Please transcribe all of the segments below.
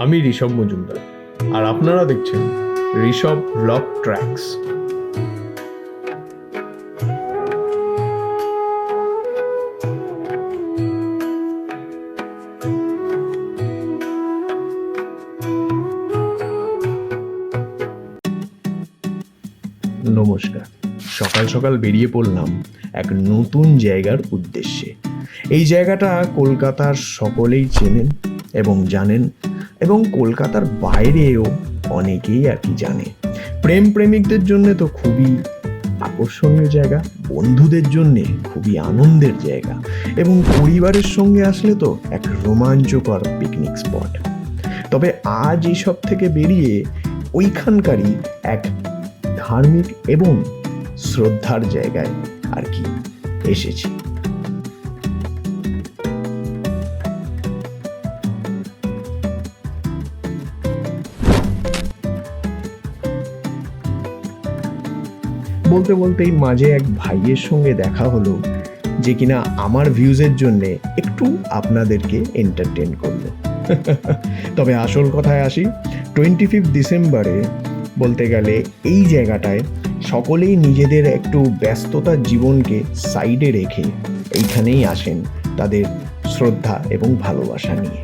আমি ঋষভ মজুমদার, আর আপনারা দেখছেন ঋষভ ব্লগ ট্র্যাকস। নমস্কার। সকাল সকাল বেরিয়ে পড়লাম এক নতুন জায়গার উদ্দেশ্যে। এই জায়গাটা কলকাতার সকলেই চেনেন এবং জানেন, এবং কলকাতার বাইরেও অনেকেই আর কি জানে। প্রেম প্রেমিকদের জন্য তো খুবই আকর্ষণীয় জায়গা, বন্ধুদের জন্যে খুবই আনন্দের জায়গা, এবং পরিবারের সঙ্গে আসলে তো এক রোমাঞ্চকর পিকনিক স্পট। তবে আজ এইসব থেকে বেরিয়ে ওইখানকারই এক ধার্মিক এবং শ্রদ্ধার জায়গায় আর কি এসেছি। বলতে বলতেই মাঝে এক ভাইয়ের সঙ্গে দেখা হলো, যে কিনা আমার ভিউজের জন্যে একটু আপনাদেরকে এন্টারটেন করলো। তবে আসল কথায় আসি, 25 ডিসেম্বরে বলতে গেলে এই জায়গাটায় সকলেই নিজেদের একটু ব্যস্ততার জীবনকে সাইডে রেখে এইখানেই আসেন তাদের শ্রদ্ধা এবং ভালোবাসা নিয়ে।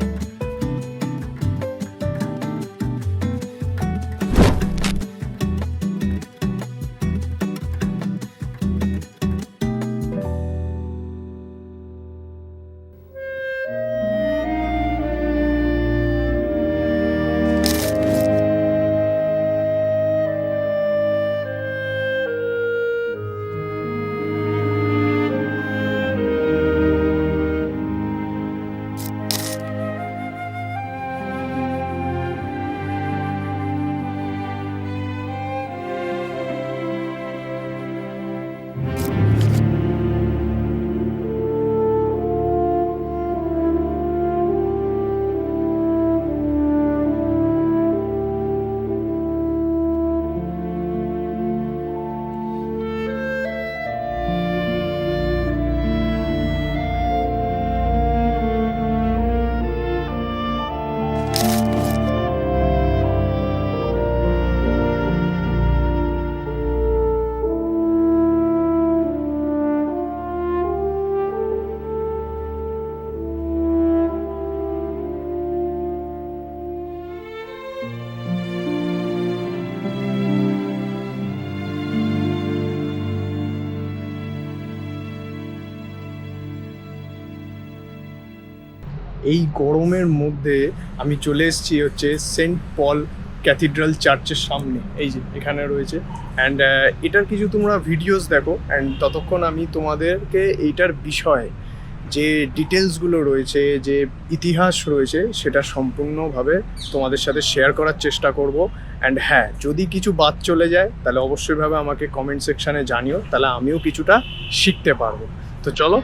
এই গরমের মধ্যে আমি চলে এসেছি হচ্ছে সেন্ট পল ক্যাথিড্রাল চার্চের সামনে। এই যে এখানে রয়েছে, অ্যান্ড এটার কিছু তোমরা ভিডিওস দেখো, অ্যান্ড ততক্ষণ আমি তোমাদেরকে এইটার বিষয়ে যে ডিটেলসগুলো রয়েছে, যে ইতিহাস রয়েছে, সেটা সম্পূর্ণভাবে তোমাদের সাথে শেয়ার করার চেষ্টা করব। অ্যান্ড হ্যাঁ, যদি কিছু বাদ চলে যায় তাহলে অবশ্যইভাবে আমাকে কমেন্ট সেকশানে জানিও, তাহলে আমিও কিছুটা শিখতে পারবো। তো চলো।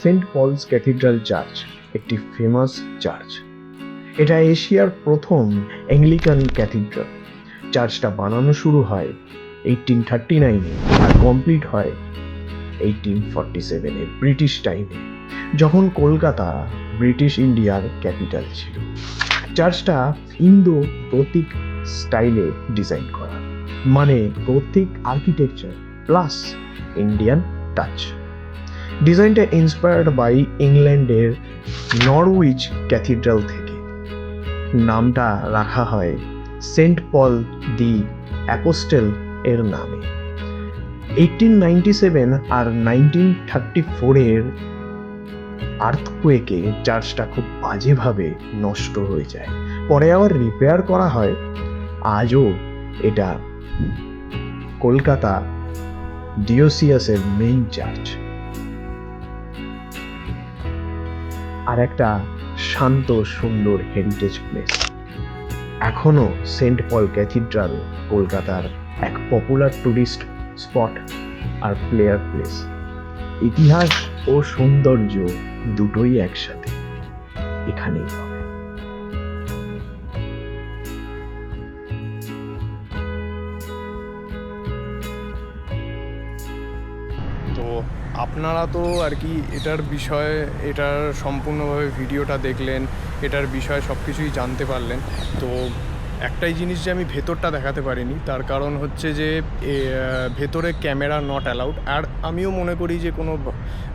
সেন্ট পলস ক্যাথিড্রাল চার্চ একটি ফেমাস চার্চ। এটা এশিয়ার প্রথম অ্যাংলিকান ক্যাথিড্রাল। চার্চটা বানানো শুরু হয় 1839-এ আর কমপ্লিট হয় 1847-এ ব্রিটিশ টাইমে, যখন কলকাতা ব্রিটিশ ইন্ডিয়ার ক্যাপিটাল ছিল। চার্চটা ইন্দো গথিক স্টাইলে ডিজাইন করা, মানে Gothic architecture plus Indian touch. ডিজাইনটা ইন্সপায়ার্ড বাই ইংল্যান্ডের নরউইচ ক্যাথিড্রাল থেকে। নামটা রাখা হয় সেন্ট পল দি অ্যাপোস্টেল এর নামে। 1897 আর 1934-এর আর্থকুয়েকে চার্চটা খুব বাজেভাবে নষ্ট হয়ে যায়, পরে আবার রিপেয়ার করা হয়। আজও এটা কলকাতা ডিওসিয়াসের মেইন চার্চ, আর একটা শান্ত সুন্দর হেরিটেজ প্লেস। এখনো সেন্ট পল ক্যাথিড্রাল কলকাতার এক পপুলার টুরিস্ট স্পট আর প্লেয়ার প্লেস। ইতিহাস ও সৌন্দর্য দুটোই একসাথে এখানেই পাবে। তো আপনারা তো আর কি এটার বিষয়ে এটার সম্পূর্ণভাবে ভিডিওটা দেখলেন, এটার বিষয়ে সব কিছুই জানতে পারলেন। তো একটাই জিনিস যে আমি ভেতরটা দেখাতে পারিনি, তার কারণ হচ্ছে যে ভেতরে ক্যামেরা নট অ্যালাউড। আর আমিও মনে করি যে কোনো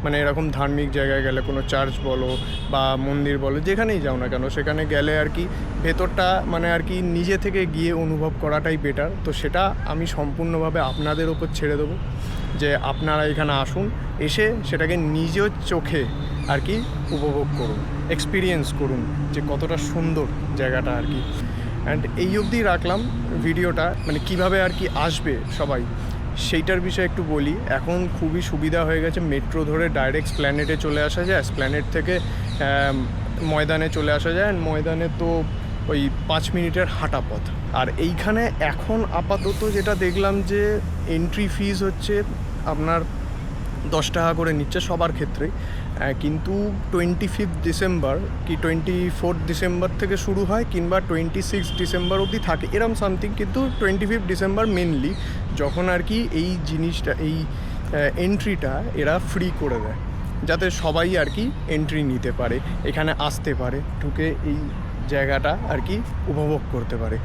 মানে এরকম ধার্মিক জায়গায় গেলে, কোনো চার্চ বলো বা মন্দির বলো, যেখানেই যাও না কেন, সেখানে গেলে আর কি ভেতরটা মানে আর কি নিজে থেকে গিয়ে অনুভব করাটাই বেটার। তো সেটা আমি সম্পূর্ণভাবে আপনাদের ওপর ছেড়ে দেবো, যে আপনারা এখানে আসুন, এসে সেটাকে নিজের চোখে আর কি উপভোগ করুন, এক্সপিরিয়েন্স করুন যে কতটা সুন্দর জায়গাটা আর কি। অ্যান্ড এই অবধি রাখলাম ভিডিওটা, মানে কিভাবে আর কি আসবে সবাই সেইটার বিষয়ে একটু বলি। এখন খুবই সুবিধা হয়ে গেছে, মেট্রো ধরে ডাইরেক্ট স্প্ল্যানেডে চলে আসা যায়, স্প্ল্যানেড থেকে ময়দানে চলে আসা যায়। অ্যান্ড ময়দানে তো ওই 5 মিনিটের হাঁটা পথ। আর এইখানে এখন আপাতত যেটা দেখলাম যে এন্ট্রি ফিজ হচ্ছে আপনার 10 টাকা করে নিচ্ছে সবার ক্ষেত্রেই, কিন্তু 25 ডিসেম্বর কি 24 ডিসেম্বর থেকে শুরু হয়, কিংবা 26 ডিসেম্বর অবধি থাকে এরম সামথিং। কিন্তু 25 ডিসেম্বর মেনলি, যখন আর কি এই জিনিসটা, এই এন্ট্রিটা এরা ফ্রি করে দেয়, যাতে সবাই আর কি এন্ট্রি নিতে পারে, এখানে আসতে পারে, ঢুকে এই জায়গাটা আর কি উপভোগ করতে পারে।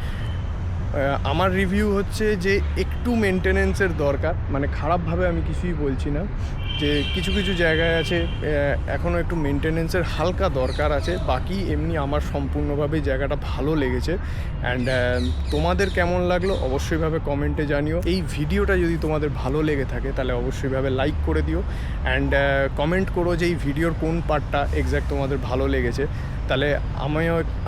আমার রিভিউ হচ্ছে যে একটু মেনটেনেন্সের দরকার, মানে খারাপভাবে আমি কিছুই বলছি না, যে কিছু কিছু জায়গায় আছে এখনও একটু মেনটেনেন্সের হালকা দরকার আছে। বাকি এমনি আমার সম্পূর্ণভাবে জায়গাটা ভালো লেগেছে। অ্যান্ড তোমাদের কেমন লাগলো অবশ্যইভাবে কমেন্টে জানিও। এই ভিডিওটা যদি তোমাদের ভালো লেগে থাকে তাহলে অবশ্যইভাবে লাইক করে দিও, অ্যান্ড কমেন্ট করো যে এই ভিডিওর কোন পার্টটা এক্স্যাক্ট তোমাদের ভালো লেগেছে, তাহলে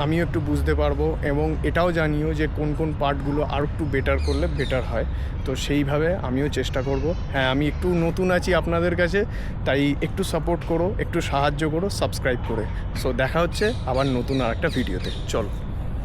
আমিও একটু বুঝতে পারবো। এবং এটাও জানিও যে কোন কোন পার্টগুলো আর একটু বেটার করলে বেটার হয়, তো সেইভাবে আমিও চেষ্টা করব। হ্যাঁ, আমি একটু নতুন আছি আপনাদের কাছে, তাই একটু সাপোর্ট করো, একটু সাহায্য করো সাবস্ক্রাইব করে। সো দেখা হচ্ছে আবার নতুন আর একটা ভিডিওতে, চলো।